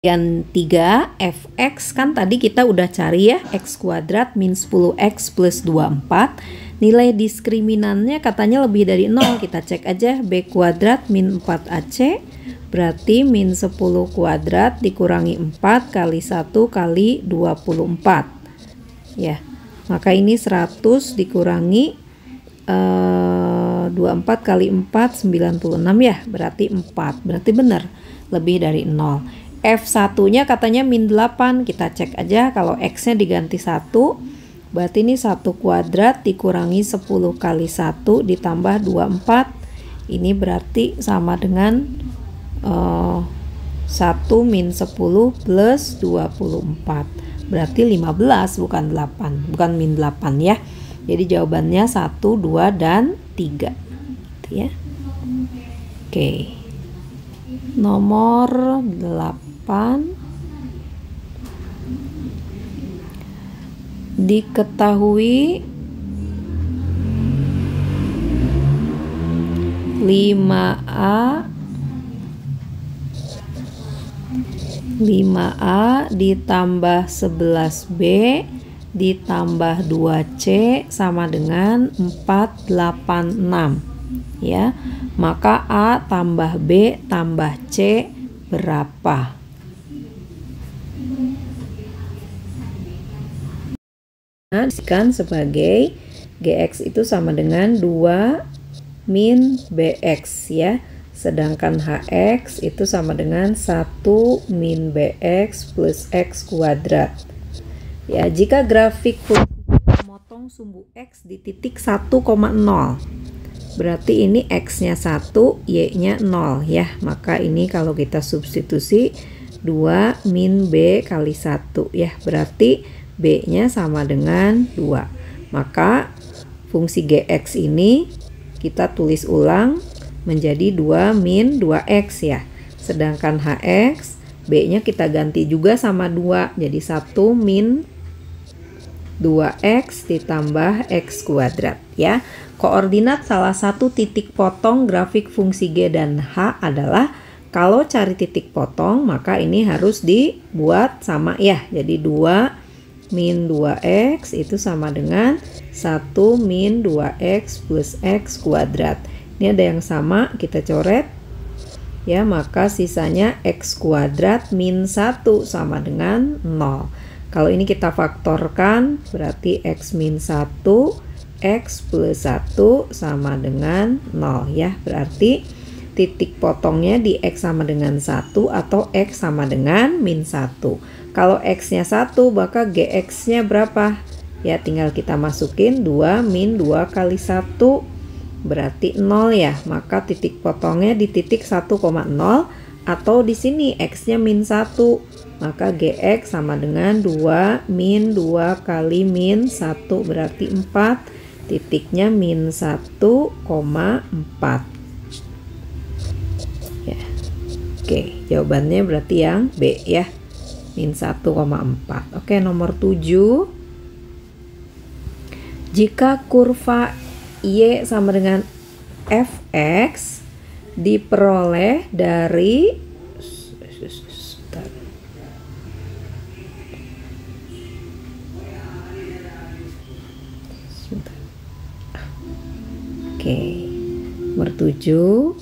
Yang 3, fx kan tadi kita udah cari ya, x kuadrat min 10x plus 24. Nilai diskriminannya katanya lebih dari 0. Kita cek aja, b kuadrat min 4ac berarti min 10 kuadrat dikurangi 4 kali 1 kali 24. Ya, maka ini 100 dikurangi 24 kali 4 96 ya, berarti 4. Berarti benar lebih dari 0. F1 nya katanya min 8. Kita cek aja, kalau x nya diganti 1 berarti ini 1 kuadrat dikurangi 10 kali 1 ditambah 24. Ini berarti sama dengan 1 min 10 plus 24. Berarti 15 bukan 8, bukan min 8 ya. Jadi jawabannya 1, 2, dan 3 gitu ya. Oke. Nomor 8. Diketahui 5A ditambah 11B ditambah 2C sama dengan 486 ya. Maka A tambah B tambah C berapa? Nah, disikan sebagai GX itu sama dengan 2 min BX ya. Sedangkan HX itu sama dengan 1 min BX plus X kuadrat. Ya, jika grafik memotong sumbu X di titik 1,0, berarti ini X-nya 1, Y-nya 0 ya. Maka ini kalau kita substitusi 2 min B kali 1 ya. Berarti B-nya sama dengan 2. Maka fungsi GX ini kita tulis ulang menjadi 2 min 2X ya. Sedangkan HX, B-nya kita ganti juga sama 2. Jadi 1 min 2X ditambah X kuadrat ya. Koordinat salah satu titik potong grafik fungsi G dan H adalah, kalau cari titik potong maka ini harus dibuat sama ya. Jadi 2 min 2X itu sama dengan 1 min 2X plus X kuadrat. Ini ada yang sama, kita coret ya. Maka sisanya X kuadrat min 1 sama dengan 0. Kalau ini kita faktorkan berarti X min 1 X plus 1 sama dengan 0 ya. Berarti titik potongnya di X sama dengan 1 atau X sama dengan min 1. Kalau X-nya 1, maka GX-nya berapa? Ya, tinggal kita masukin 2 min 2 kali 1 berarti 0 ya. Maka titik potongnya di titik 1,0 atau di sini X-nya min 1. Maka GX sama dengan 2 min 2 kali min 1 berarti 4. Titiknya min 1,4 ya. Oke, jawabannya berarti yang B ya, min 1,4. Oke, nomor 7. Jika kurva Y sama dengan Fx diperoleh dari Oke, nomor 7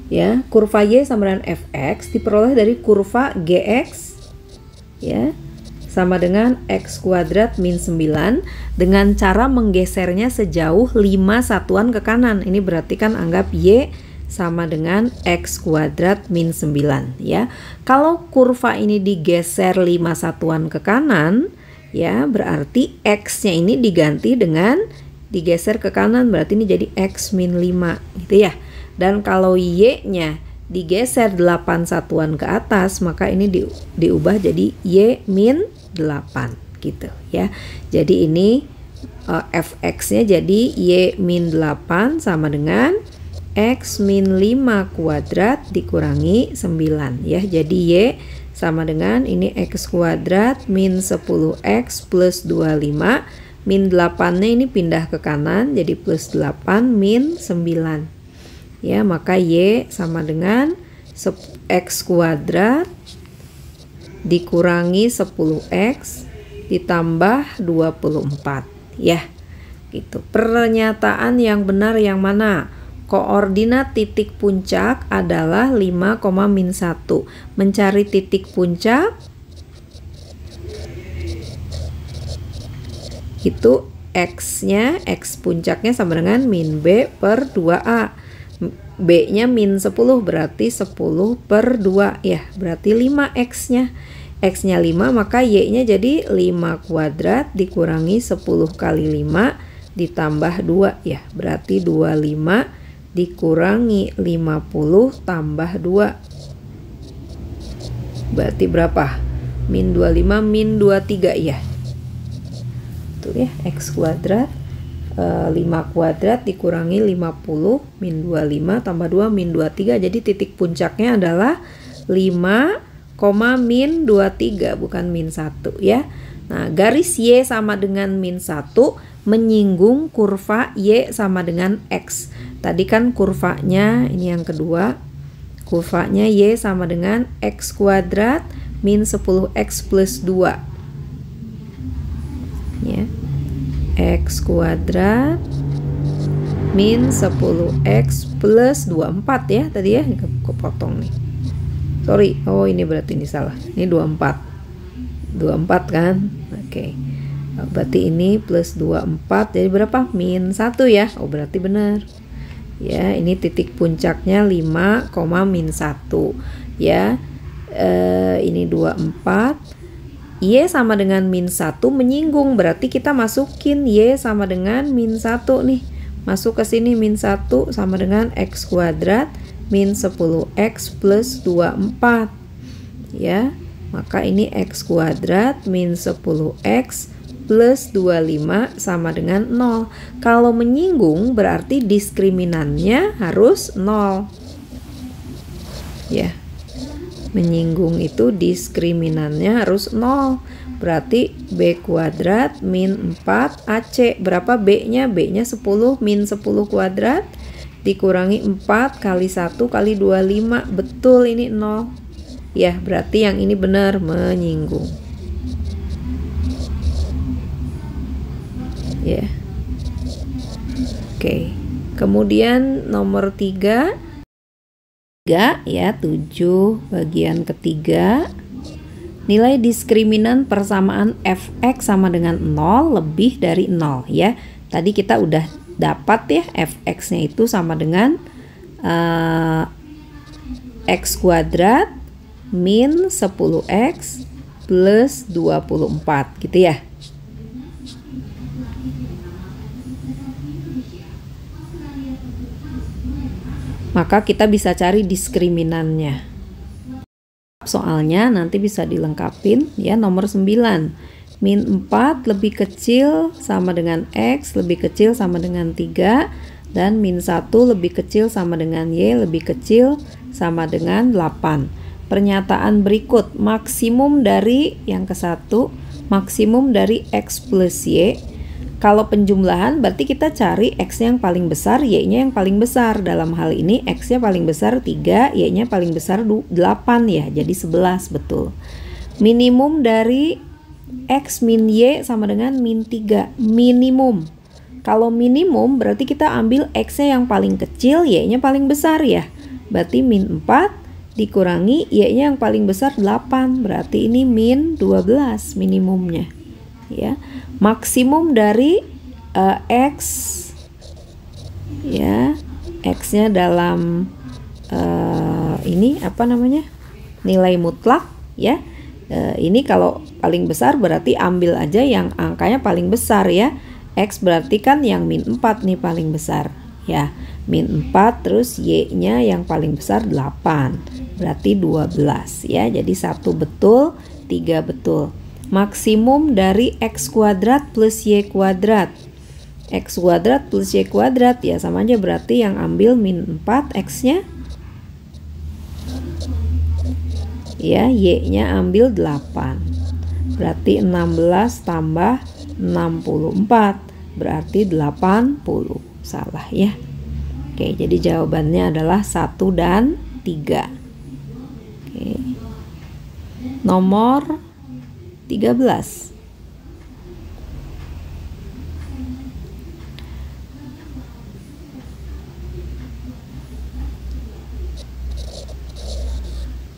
ya, kurva Y sama dengan Fx diperoleh dari kurva Gx ya sama dengan X kuadrat min 9 dengan cara menggesernya sejauh 5 satuan ke kanan. Ini berarti kan anggap Y sama dengan X kuadrat min 9 ya. Kalau kurva ini digeser 5 satuan ke kanan ya, berarti X-nya ini diganti dengan digeser ke kanan, berarti ini jadi X min 5 gitu ya. Dan kalau Y-nya digeser 8 satuan ke atas, maka ini diubah jadi Y min 8 gitu ya. Jadi ini Fx-nya jadi Y min 8 sama dengan X min 5 kuadrat dikurangi 9 ya. Jadi Y sama dengan ini X kuadrat min 10X plus 25. Min 8-nya ini pindah ke kanan jadi plus 8 min 9 ya. Maka Y sama dengan X kuadrat dikurangi 10x ditambah 24 ya. Gitu. Pernyataan yang benar yang mana? Koordinat titik puncak adalah 5, min 1. Mencari titik puncak itu x-nya, x puncaknya sama dengan min b per 2a. B-nya min 10 berarti 10 per 2 ya, berarti 5x-nya. X-nya 5 maka y-nya jadi 5 kuadrat dikurangi 10 kali 5 ditambah 2 ya, berarti 25 dikurangi 50 tambah 2 berarti berapa? Min 25 min 23 ya. Tuh ya, x kuadrat 5 kuadrat dikurangi 50 min 25 tambah 2 min 23, jadi titik puncaknya adalah 5, min 23 bukan min 1 ya. Nah, garis y sama dengan min 1 menyinggung kurva y sama dengan x. Tadi kan kurvanya ini yang kedua, kurvanya y sama dengan x kuadrat min 10x plus 2 ya, x kuadrat min 10x plus 24 ya tadi ya, kepotong nih, sorry, oh ini berarti ini salah, ini 24 kan, oke. Berarti ini plus 24 jadi berapa? Min 1 ya, oh berarti benar ya. Ini titik puncaknya 5, min 1 ya. Ini 24, y sama dengan min 1 menyinggung, berarti kita masukin y sama dengan min 1 nih, masuk ke sini. Min 1 sama dengan x kuadrat min 10x plus 24 ya, maka ini x kuadrat min 10x plus 25 sama dengan 0. Kalau menyinggung berarti diskriminannya harus 0 ya, menyinggung itu diskriminannya harus 0, berarti b kuadrat min 4 ac. Berapa b-nya? B-nya 10, min 10 kuadrat dikurangi 4 kali 1 kali 25, betul ini 0 ya, berarti yang ini benar, menyinggung ya. Oke, kemudian nomor 3 ya, 7 bagian ketiga, nilai diskriminan persamaan fx sama dengan 0 lebih dari 0 ya. Tadi kita udah dapat ya, fx-nya itu sama dengan x kuadrat min 10x plus 24 gitu ya. Maka kita bisa cari diskriminannya. Soalnya nanti bisa dilengkapin ya. Nomor 9, min 4 lebih kecil sama dengan x lebih kecil sama dengan 3, dan min 1 lebih kecil sama dengan y lebih kecil sama dengan 8. Pernyataan berikut, maksimum dari yang ke-1, maksimum dari x plus y. Kalau penjumlahan berarti kita cari x-nya yang paling besar, y-nya yang paling besar. Dalam hal ini x-nya paling besar 3, y-nya paling besar 8 ya, jadi 11 betul. Minimum dari x min y sama dengan min 3, minimum. Kalau minimum berarti kita ambil x-nya yang paling kecil, y-nya paling besar ya. Berarti min 4 dikurangi y-nya yang paling besar 8, berarti ini min 12 minimumnya ya. Maksimum dari x ya, x-nya dalam ini apa namanya, nilai mutlak ya. Ini kalau paling besar berarti ambil aja yang angkanya paling besar ya. X berarti kan yang min 4 nih paling besar ya, min 4 terus y-nya yang paling besar 8 berarti 12 ya. Jadi 1 betul, 3 betul. Maksimum dari x kuadrat plus y kuadrat, x kuadrat plus y kuadrat ya sama aja, berarti yang ambil min 4 x-nya ya, y-nya ambil 8 berarti 16 tambah 64 berarti 80, salah ya. Oke, jadi jawabannya adalah 1 dan 3. Oke. Nomor 13.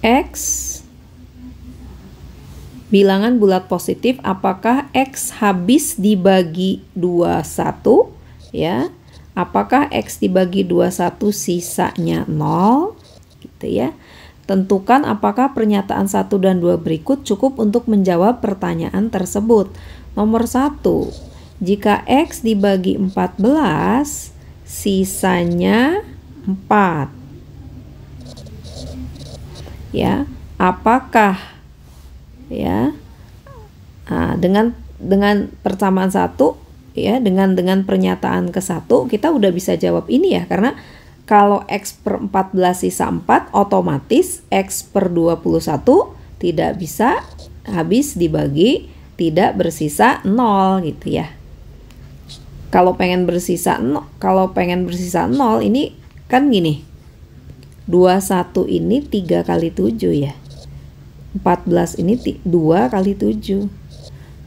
X bilangan bulat positif, apakah X habis dibagi 21 ya? Apakah X dibagi 21 sisanya 0 gitu ya? Tentukan apakah pernyataan 1 dan 2 berikut cukup untuk menjawab pertanyaan tersebut. Nomor 1, jika X dibagi 14 sisanya 4 ya, apakah ya, dengan persamaan 1 ya, dengan pernyataan ke-1 kita udah bisa jawab ini ya, karena kalau X per 14 sisa 4, otomatis X per 21 tidak bisa habis dibagi tidak bersisa 0 gitu ya. Kalau pengen bersisa 0, ini kan gini, 21 ini 3 kali 7 ya, 14 ini 2 kali 7.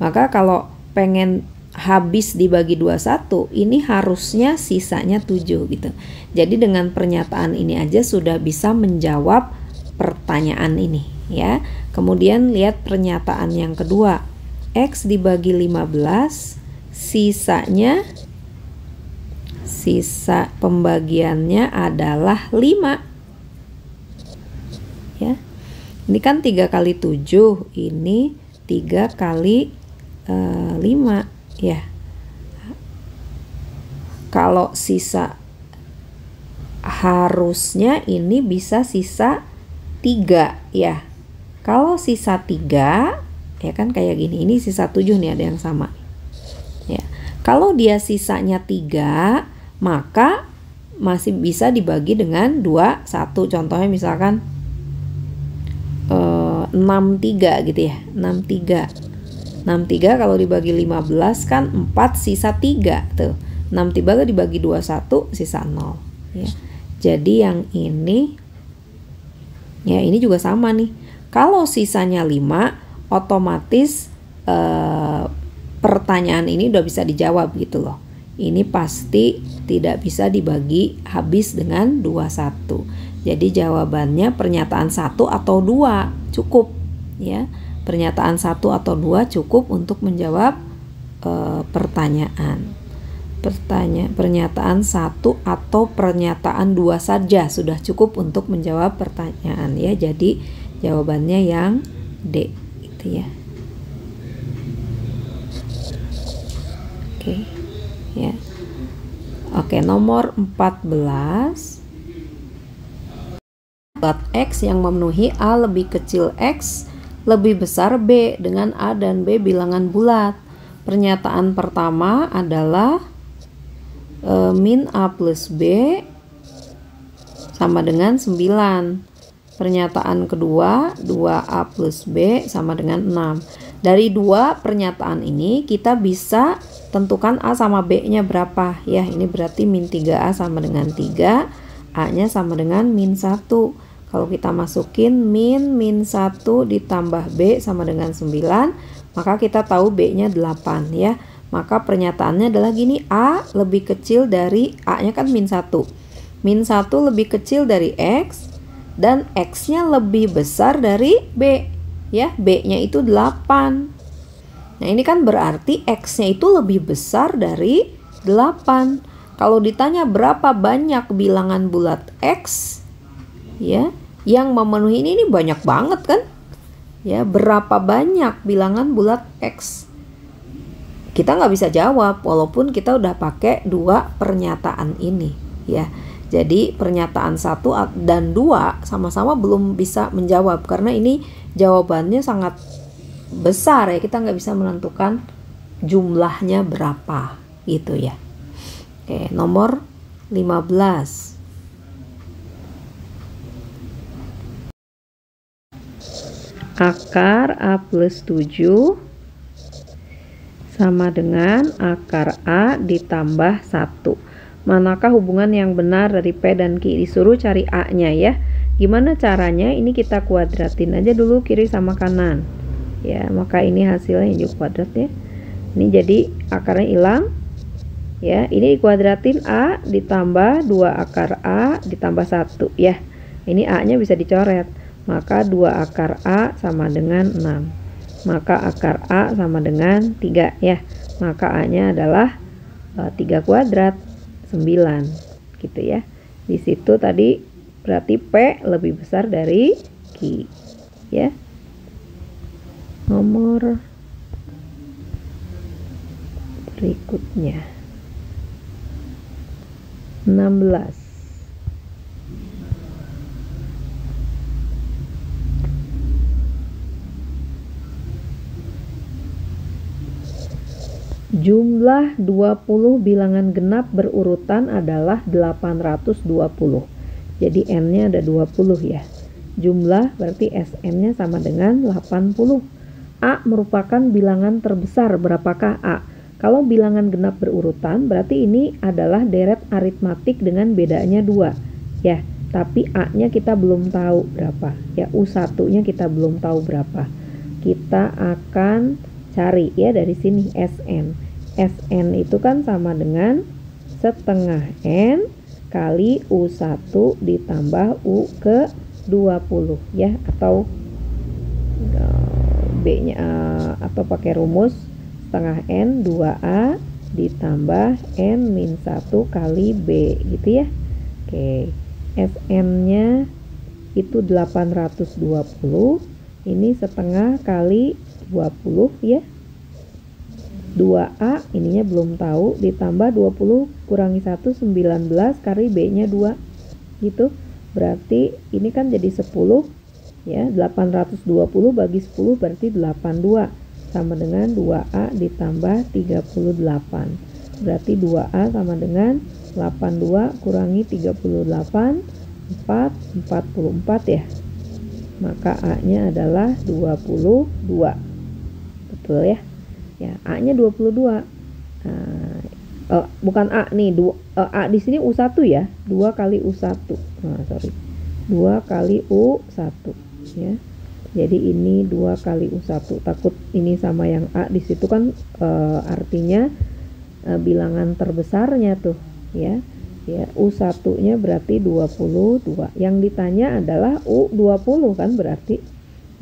Maka kalau pengen habis dibagi 21, ini harusnya sisanya 7 gitu. Jadi dengan pernyataan ini aja sudah bisa menjawab pertanyaan ini ya. Kemudian lihat pernyataan yang kedua. X dibagi 15 sisanya, sisa pembagiannya adalah 5 ya. Ini kan 3 kali 7, ini 3 kali 5 ya. Kalau sisa harusnya ini bisa sisa 3 ya. Kalau sisa 3 ya kan kayak gini, ini sisa 7 nih, ada yang sama ya. Kalau dia sisanya 3, maka masih bisa dibagi dengan 21. Contohnya misalkan 63 gitu ya, 63 kalau dibagi 15 kan 4 sisa 3 tuh. 63 dibagi 21 sisa 0 ya. Jadi yang ini ya, ini juga sama nih. Kalau sisanya 5, otomatis pertanyaan ini udah bisa dijawab gitu loh. Ini pasti tidak bisa dibagi habis dengan 21. Jadi jawabannya pernyataan 1 atau 2 cukup ya. Pernyataan 1 atau 2 cukup untuk menjawab pertanyaan. Pernyataan 1 atau pernyataan 2 saja sudah cukup untuk menjawab pertanyaan ya. Jadi jawabannya yang D gitu ya. Oke. Ya. Oke, nomor 14. Bulat X yang memenuhi A lebih kecil X lebih besar B dengan A dan B bilangan bulat. Pernyataan pertama adalah min A plus B sama dengan 9. Pernyataan kedua 2A plus B sama dengan 6. Dari dua pernyataan ini kita bisa tentukan A sama B nya berapa ya. Ini berarti min 3A sama dengan 3, A nya sama dengan min 1. Kalau kita masukin min 1 ditambah B sama dengan 9, maka kita tahu B nya 8 ya. Maka pernyataannya adalah gini, A lebih kecil dari, A nya kan min 1. Min 1 lebih kecil dari X dan X nya lebih besar dari B ya. B nya itu 8. Nah ini kan berarti X nya itu lebih besar dari 8. Kalau ditanya berapa banyak bilangan bulat X ya yang memenuhi ini banyak banget kan ya. Berapa banyak bilangan bulat X? Kita nggak bisa jawab walaupun kita udah pakai dua pernyataan ini ya. Jadi pernyataan 1 dan 2 sama-sama belum bisa menjawab karena ini jawabannya sangat besar ya. Kita nggak bisa menentukan jumlahnya berapa gitu ya. Oke, nomor 15. Akar A plus 7 sama dengan akar A ditambah 1. Manakah hubungan yang benar dari P dan Q? Disuruh cari A nya ya. Gimana caranya? Ini kita kuadratin aja dulu kiri sama kanan. Ya, maka ini hasilnya juga kuadrat ya. Ini jadi akarnya hilang. Ya, ini dikuadratin A ditambah 2 akar A ditambah 1 ya. Ini A-nya bisa dicoret. Maka 2 akar A sama dengan 6. Maka akar A sama dengan 3 ya. Maka A-nya adalah 3 kuadrat 9 gitu ya. Di situ tadi berarti P lebih besar dari Q ya. Nomor berikutnya 16. Jumlah 20 bilangan genap berurutan adalah 820. Jadi N-nya ada 20 ya. Jumlah berarti Sn-nya sama dengan 80. A merupakan bilangan terbesar. Berapakah A? Kalau bilangan genap berurutan berarti ini adalah deret aritmatik dengan bedanya 2 ya. Tapi A-nya kita belum tahu berapa ya. U1-nya kita belum tahu berapa. Kita akan cari ya dari sini Sn. Sn itu kan sama dengan setengah N kali U1 ditambah U ke 20 ya, atau B-nya atau pakai rumus setengah N 2A ditambah N min 1 kali B gitu ya. Oke, Sn-nya itu 820, ini setengah kali 20 ya. 2A ininya belum tahu, ditambah 20 kurangi 1 19 kali B-nya 2 gitu. Berarti ini kan jadi 10 ya. 820 bagi 10 berarti 82 sama dengan 2A ditambah 38. Berarti 2A sama dengan 82 kurangi 38 44 ya. Maka A-nya adalah 22. Betul ya? Ya, A-nya 22. Bukan A nih, A di sini U1 ya. 2 kali U1. Sorry. 2 kali U1 ya. Jadi ini 2 kali U1. Takut ini sama yang A di situ kan artinya bilangan terbesarnya tuh ya. Ya, U1-nya berarti 22. Yang ditanya adalah U20 kan berarti.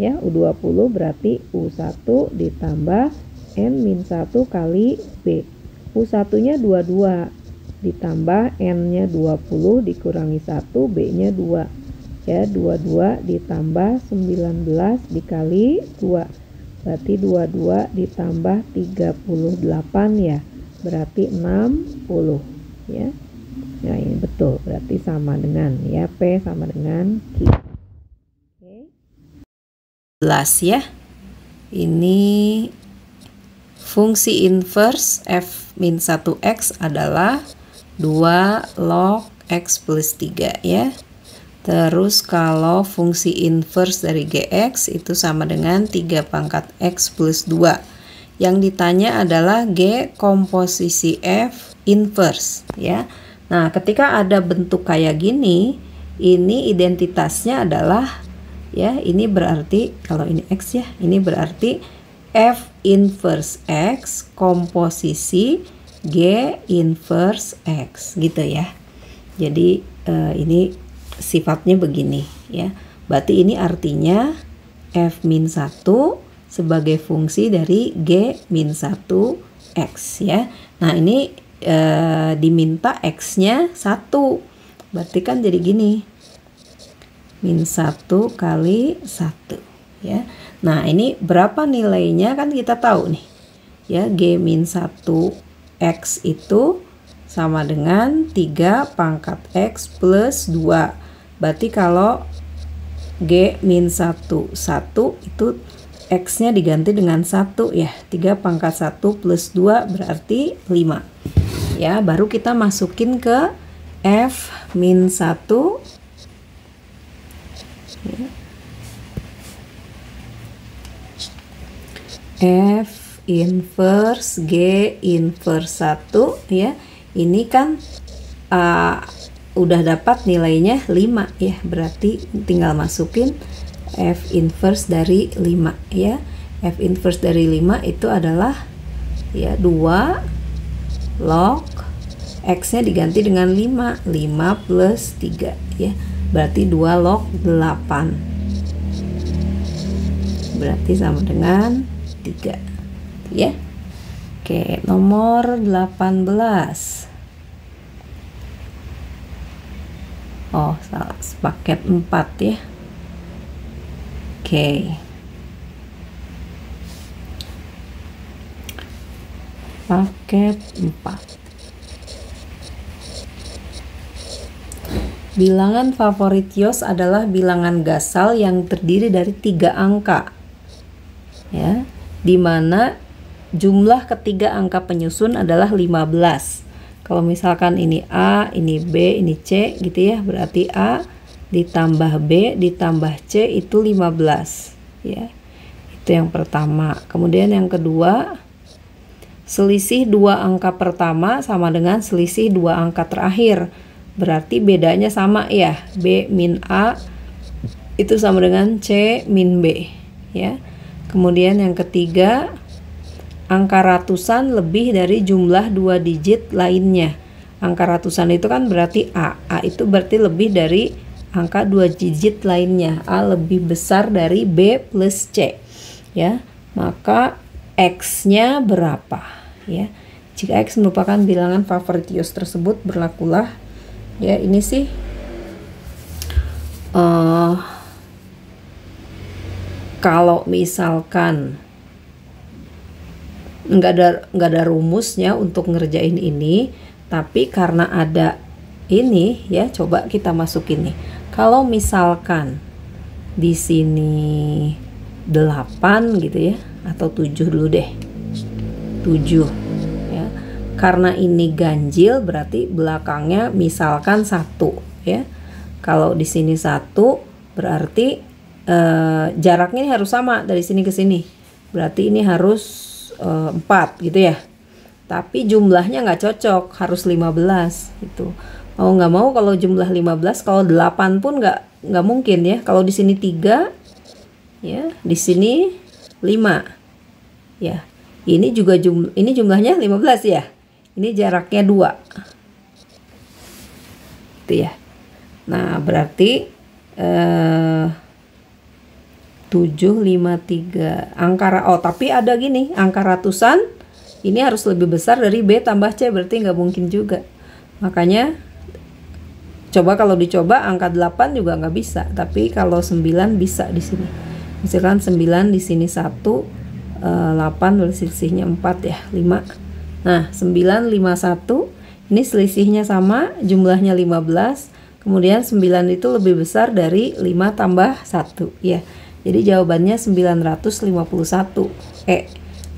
Ya, U20 berarti U1 ditambah N min 1 kali B. U1-nya 22 ditambah N-nya 20 dikurangi 1, B-nya 2. Ya, 22 ditambah 19 dikali 2. Berarti 22 ditambah 38 ya. Berarti 60 ya. Nah, ini betul. Berarti sama dengan ya, P sama dengan Q. Oke. 11 ya. Ini fungsi inverse f min 1x adalah 2 log x plus 3 ya. Terus kalau fungsi inverse dari gx itu sama dengan 3 pangkat x plus 2. Yang ditanya adalah g komposisi f inverse ya. Nah, ketika ada bentuk kayak gini, ini identitasnya adalah ya, ini berarti kalau ini x ya, ini berarti f inverse x komposisi g inverse x gitu ya. Jadi ini sifatnya begini ya. Berarti ini artinya f min 1 sebagai fungsi dari g min 1 x ya. Nah, ini diminta x-nya 1. Berarti kan jadi gini. Min 1 kali 1 ya. Nah, ini berapa nilainya kan kita tahu nih. Ya, G min 1X itu sama dengan 3 pangkat X plus 2. Berarti kalau G min 1 itu X-nya diganti dengan 1 ya. 3 pangkat 1 plus 2 berarti 5. Ya, baru kita masukin ke F min 1 ya. F inverse G inverse 1 ya. Ini kan udah dapat nilainya 5 ya, berarti tinggal masukin F inverse dari 5 ya. F inverse dari 5 itu adalah ya 2 log X nya diganti dengan 5 plus 3 ya, berarti 2 log 8, berarti sama dengan 3 ya. Oke, nomor 18. Oh, salah, paket 4 ya. Oke. Paket 4. Bilangan favorit Yos adalah bilangan Gasal yang terdiri dari 3 angka. Ya, di mana jumlah ketiga angka penyusun adalah 15. Kalau misalkan ini A, ini B, ini C gitu ya, berarti A ditambah B ditambah C itu 15 ya. Itu yang pertama. Kemudian yang kedua, selisih 2 angka pertama sama dengan selisih 2 angka terakhir. Berarti bedanya sama ya. B min A itu sama dengan C min B ya. Kemudian yang ketiga, angka ratusan lebih dari jumlah 2 digit lainnya. Angka ratusan itu kan berarti A. A itu berarti lebih dari angka 2 digit lainnya. A lebih besar dari B plus C. Ya, maka X-nya berapa? Ya, jika X merupakan bilangan favorit Yos tersebut, berlakulah ya ini sih kalau misalkan nggak ada rumusnya untuk ngerjain ini, tapi karena ada ini ya, coba kita masukin nih. Kalau misalkan di sini 8 gitu ya, atau 7 dulu deh, 7 ya, karena ini ganjil berarti belakangnya misalkan 1 ya. Kalau di sini 1 berarti jaraknya ini harus sama dari sini ke sini, berarti ini harus 4 gitu ya. Tapi jumlahnya nggak cocok, harus 15 gitu. Mau nggak mau kalau jumlah 15, kalau 8 pun nggak mungkin ya. Kalau di sini 3 ya, di sini 5 ya. Ini juga ini jumlahnya 15 ya. Ini jaraknya 2 gitu ya. Nah, berarti 753 angka, oh tapi ada gini, angka ratusan ini harus lebih besar dari B tambah C, berarti nggak mungkin juga. Makanya coba kalau dicoba angka 8 juga nggak bisa, tapi kalau 9 bisa di sini. Misalkan 9 di sini 1, 8 selisihnya 4 ya, 5. Nah, 9, 5, 1 ini selisihnya sama, jumlahnya 15. Kemudian 9 itu lebih besar dari 5 tambah 1 ya. Jadi jawabannya 951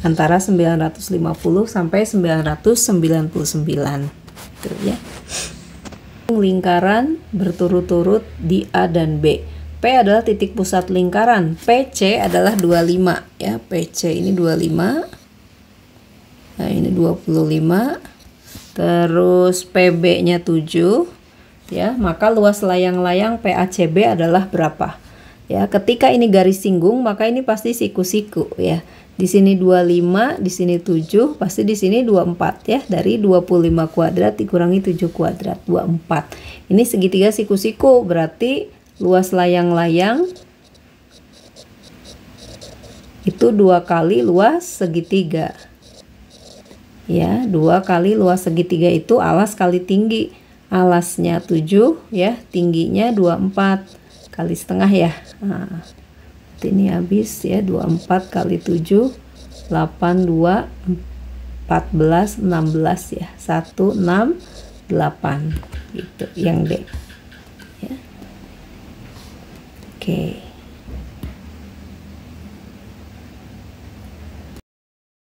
antara 950 sampai 999 gitu ya. Lingkaran berturut-turut di A dan B. P adalah titik pusat lingkaran, PC adalah 25 ya. PC ini 25. Nah, ini 25. Terus PB-nya 7 ya. Maka luas layang-layang PACB adalah berapa? Ya, ketika ini garis singgung maka ini pasti siku-siku ya. Di sini 25, di sini 7, pasti di sini 24 ya. Dari 25 kuadrat dikurangi 7 kuadrat, 24. Ini segitiga siku-siku, berarti luas layang-layang itu 2 kali luas segitiga. Ya, 2 kali luas segitiga itu alas kali tinggi. Alasnya 7 ya, tingginya 24 kali setengah ya. Nah, ini habis ya, 24 kali 7 82 14 16 ya, 168 gitu yang D ya. Oke.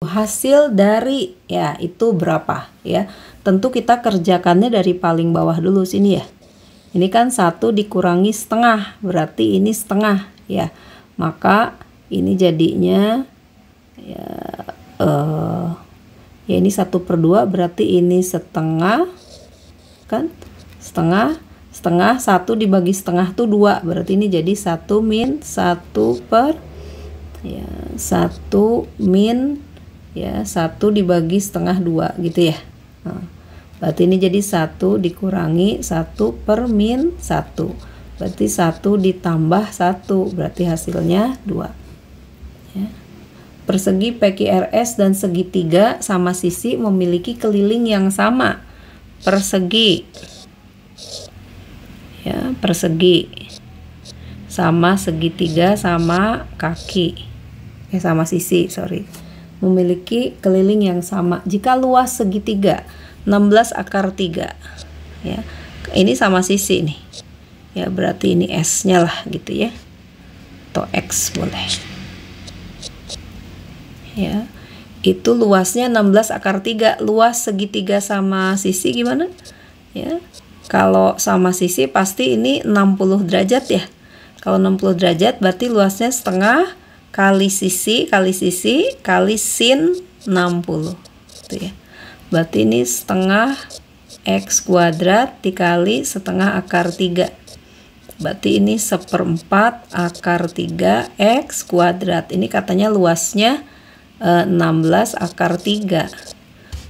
Hasil dari ya itu berapa ya, tentu kita kerjakannya dari paling bawah dulu sini ya. Ini kan 1 dikurangi setengah, berarti ini setengah ya. Maka ini jadinya ya, ya ini 1/2, berarti ini setengah kan. setengah, setengah 1 dibagi setengah tuh 2, berarti ini jadi 1 min 1 per ya 1 min ya 1 dibagi setengah 2 gitu ya. Nah, berarti ini jadi 1 dikurangi 1 per min 1, berarti 1 ditambah 1, berarti hasilnya 2 ya. Persegi PQRS dan segitiga sama sisi memiliki keliling yang sama. Persegi ya, persegi sama segitiga sama kaki sama sisi, memiliki keliling yang sama. Jika luas segitiga 16 akar 3 ya, ini sama sisi nih ya, berarti ini S nya lah gitu ya, atau X boleh ya. Itu luasnya 16 akar 3. Luas segitiga sama sisi gimana ya? Kalau sama sisi pasti ini 60 derajat ya. Kalau 60 derajat berarti luasnya setengah kali sisi kali sin 60 gitu ya. Berarti ini setengah X kuadrat dikali setengah akar 3, berarti ini 1/4 akar 3 X kuadrat. Ini katanya luasnya 16 akar 3,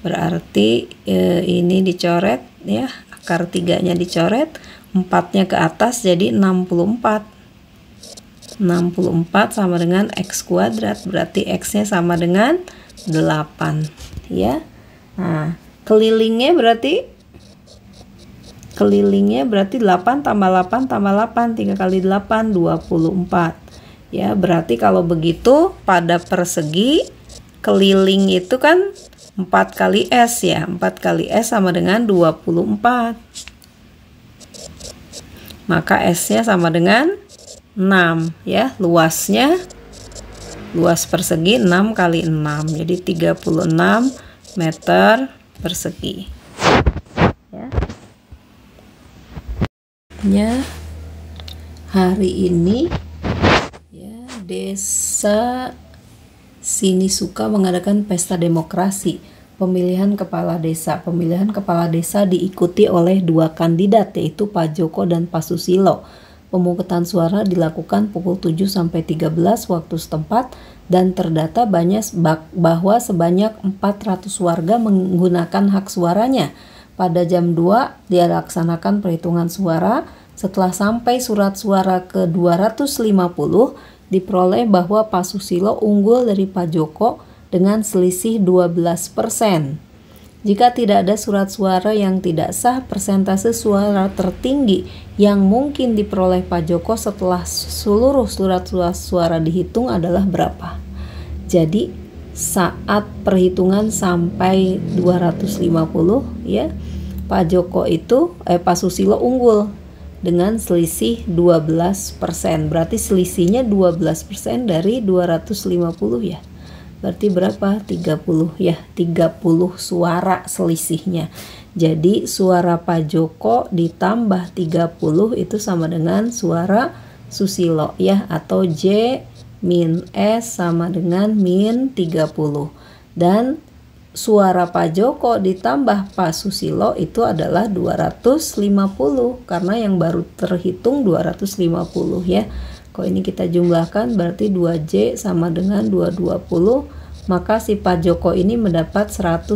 berarti ini dicoret ya, akar 3 nya dicoret, 4 nya ke atas jadi 64 sama dengan X kuadrat, berarti X nya sama dengan 8 ya. Nah, kelilingnya berarti 8 tambah 8 tambah 8, 3 kali 8 24 ya. Berarti kalau begitu pada persegi keliling itu kan 4 kali S ya, 4 kali S sama dengan 24, maka S nya sama dengan 6 ya. Luas persegi 6 kali 6, jadi 36 meter persegi ya. Hari ini ya, Desa Sinisuka mengadakan pesta demokrasi pemilihan kepala desa. Pemilihan kepala desa diikuti oleh 2 kandidat, yaitu Pak Joko dan Pak Susilo. Pemungutan suara dilakukan pukul 7 sampai 13 waktu setempat dan terdata bahwa sebanyak 400 warga menggunakan hak suaranya. Pada jam 2 dilaksanakan perhitungan suara. Setelah sampai surat suara ke 250, diperoleh bahwa Pak Susilo unggul dari Pak Joko dengan selisih 12%. Jika tidak ada surat suara yang tidak sah, persentase suara tertinggi yang mungkin diperoleh Pak Joko setelah seluruh surat suara dihitung adalah berapa? Jadi saat perhitungan sampai 250 ya, Pak Joko itu Pak Susilo unggul dengan selisih 12%. Berarti selisihnya 12% dari 250 ya. Berarti berapa? 30 ya, 30 suara selisihnya. Jadi suara Pak Joko ditambah 30 itu sama dengan suara Susilo ya, atau J min S sama dengan min 30. Dan suara Pak Joko ditambah Pak Susilo itu adalah 250, karena yang baru terhitung 250 ya. Kalau ini kita jumlahkan berarti 2J sama dengan 220, maka si Pak Joko ini mendapat 110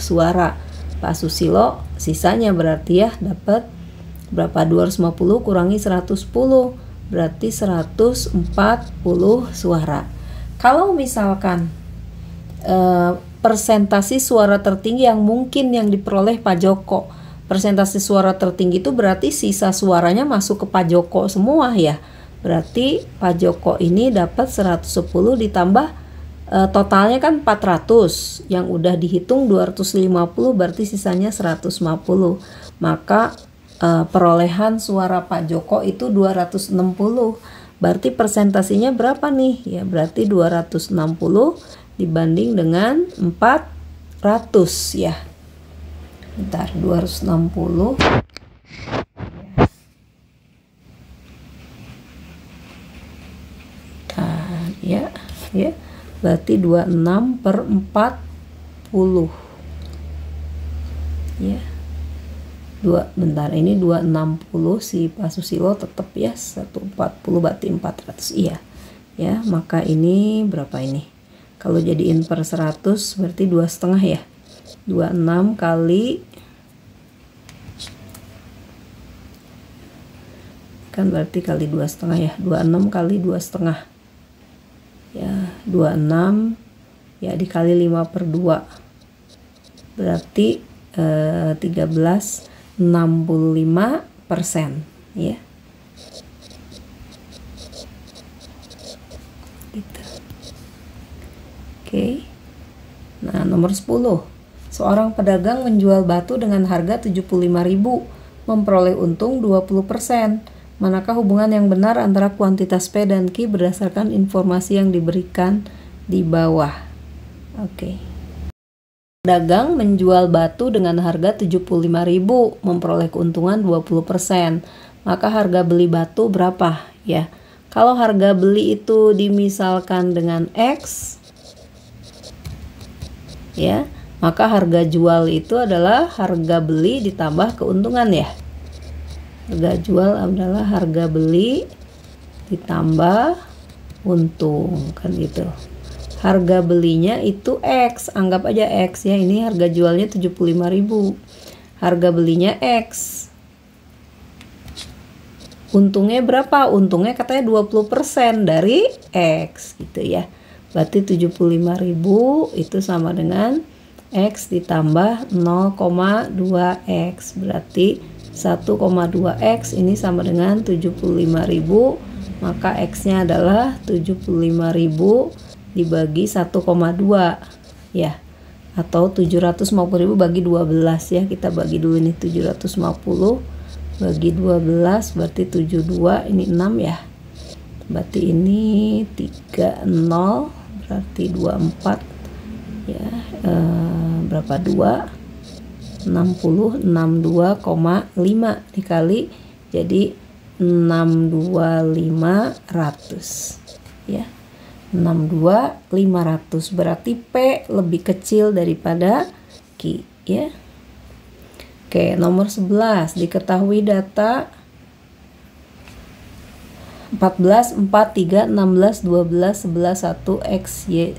suara. Pak Susilo sisanya berarti ya dapat berapa? 250 kurangi 110, berarti 140 suara. Kalau misalkan persentase suara tertinggi yang mungkin yang diperoleh Pak Joko, persentase suara tertinggi itu berarti sisa suaranya masuk ke Pak Joko semua ya. Berarti Pak Joko ini dapat 110 ditambah totalnya kan 400, yang udah dihitung 250, berarti sisanya 150. Maka perolehan suara Pak Joko itu 260. Berarti persentasenya berapa nih? Ya berarti 260 dibanding dengan 400 ya. Bentar, 260 ya, berarti 26/40 ya. bentar, ini 260 si Pak Susilo tetap ya 140 berarti 400, iya ya. Maka ini berapa ini? Kalau jadiin per 100 berarti 2,5 ya. 26 kali kan berarti kali 2,5 ya. 26 kali 2,5 ya, 26 ya dikali 5/2 berarti 13,65% ya. Gitu. Oke. Nah, nomor 10. Seorang pedagang menjual batu dengan harga 75.000, memperoleh untung 20%. Manakah hubungan yang benar antara kuantitas P dan Q berdasarkan informasi yang diberikan di bawah? Oke. Pedagang menjual batu dengan harga 75.000, memperoleh keuntungan 20%. Maka harga beli batu berapa ya? Kalau harga beli itu dimisalkan dengan X ya, maka harga jual itu adalah harga beli ditambah keuntungan ya. Harga jual adalah harga beli ditambah untung, kan gitu. Harga belinya itu X, anggap aja X ya, ini harga jualnya 75.000. Harga belinya X. Untungnya berapa? Untungnya katanya 20% dari X gitu ya. Berarti 75.000 itu sama dengan X ditambah 0,2X. Berarti 1,2X ini sama dengan 75.000. Maka X-nya adalah 75.000 dibagi 1,2 ya, atau 750.000 bagi 12 ya. Kita bagi dulu ini, 750 bagi 12 berarti 72, ini 6 ya. Berarti ini 30 berarti 24 ya, berapa 2 60 62,5 dikali jadi 62500 ya. 62500 berarti P lebih kecil daripada Q ya. Oke, nomor 11. Diketahui data 14, 4, 3, 16, 12, 11, 1, X, Y,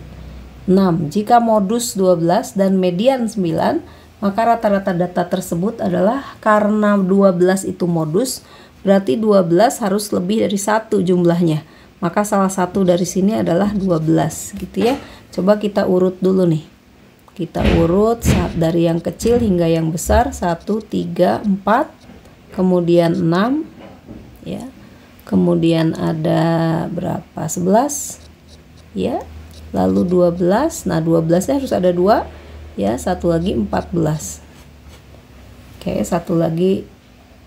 6. Jika modus 12 dan median 9, maka rata-rata data tersebut adalah, karena 12 itu modus, berarti 12 harus lebih dari 1 jumlahnya. Maka salah satu dari sini adalah 12 gitu ya. Coba kita urut dulu nih. Kita urut dari yang kecil hingga yang besar. 1, 3, 4, kemudian 6 ya. Kemudian ada berapa? 11 ya. Lalu 12. Nah, 12-nya harus ada 2 ya. Satu lagi 14. Oke, satu lagi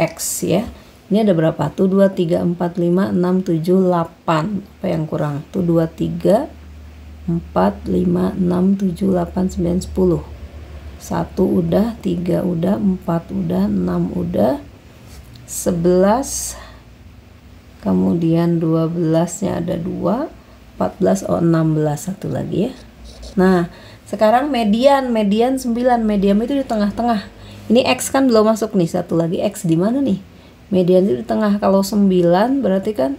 X ya. Ini ada berapa? Tuh 2, 3, 4, 5, 6, 7, 8. Apa yang kurang? Tuh 2, 3, 4, 5, 6, 7, 8, 9, 10. 1 udah, 3 udah, 4 udah, 6 udah, 11. Kemudian 12-nya ada 2, 14, 16. Satu lagi ya. Nah, sekarang median 9. Median itu di tengah-tengah. Ini X kan belum masuk nih. Satu lagi X di mana nih? Median itu di tengah. Kalau 9 berarti kan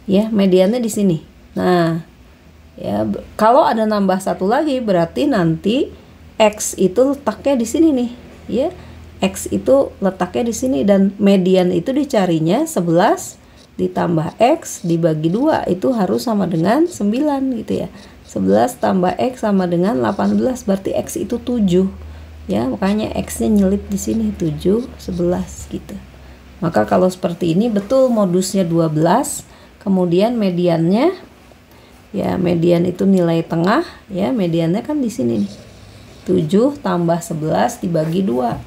ya mediannya di sini. Nah, ya kalau ada nambah satu lagi berarti nanti X itu letaknya di sini nih, ya. X itu letaknya di sini dan median itu dicarinya 11 ditambah X dibagi 2 itu harus sama dengan 9 gitu ya. 11 tambah X sama dengan 18 berarti X itu 7. Ya, makanya X-nya nyelip di sini 7, 11 gitu. Maka kalau seperti ini betul modusnya 12, kemudian mediannya ya, median itu nilai tengah ya, mediannya kan di sini nih. 7 tambah 11 dibagi 2.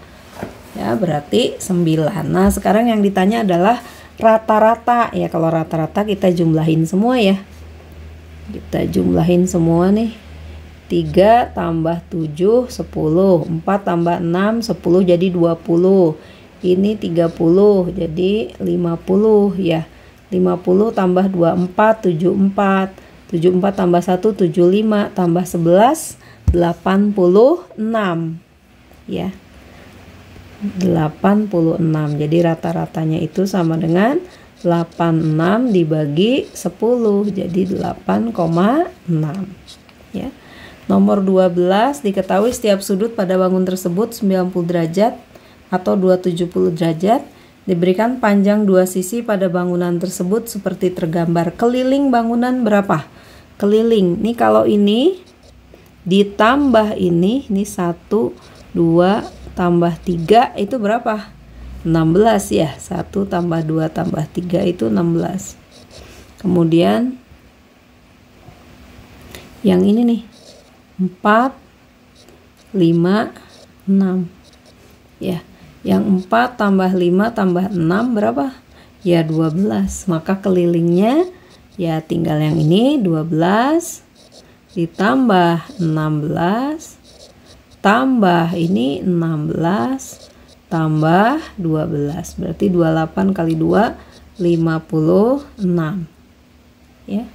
Ya, berarti 9. Nah, sekarang yang ditanya adalah rata-rata ya. Kalau rata-rata kita jumlahin semua ya. Kita jumlahin semua nih. 3 tambah 7 10, 4 tambah 6 10 jadi 20. Ini 30 jadi 50 ya. 50 tambah 24 74. 74 tambah 1 75 tambah 11 86 ya. 86. Jadi rata-ratanya itu sama dengan 86 dibagi 10, jadi 8,6 ya. Nomor 12, diketahui setiap sudut pada bangun tersebut 90 derajat atau 270 derajat. Diberikan panjang dua sisi pada bangunan tersebut seperti tergambar. Keliling bangunan berapa? Keliling. Nih kalau ini ditambah ini 1, 2 tambah 3 itu berapa? 16 ya. 1 tambah 2 tambah 3 itu 16. Kemudian yang ini nih 4, 5, 6 ya. Yang 4 tambah 5 tambah 6 berapa? Ya 12. Maka kelilingnya ya tinggal yang ini 12 ditambah 16 tambah ini 16 tambah 12. Berarti 28 kali 2 56 ya.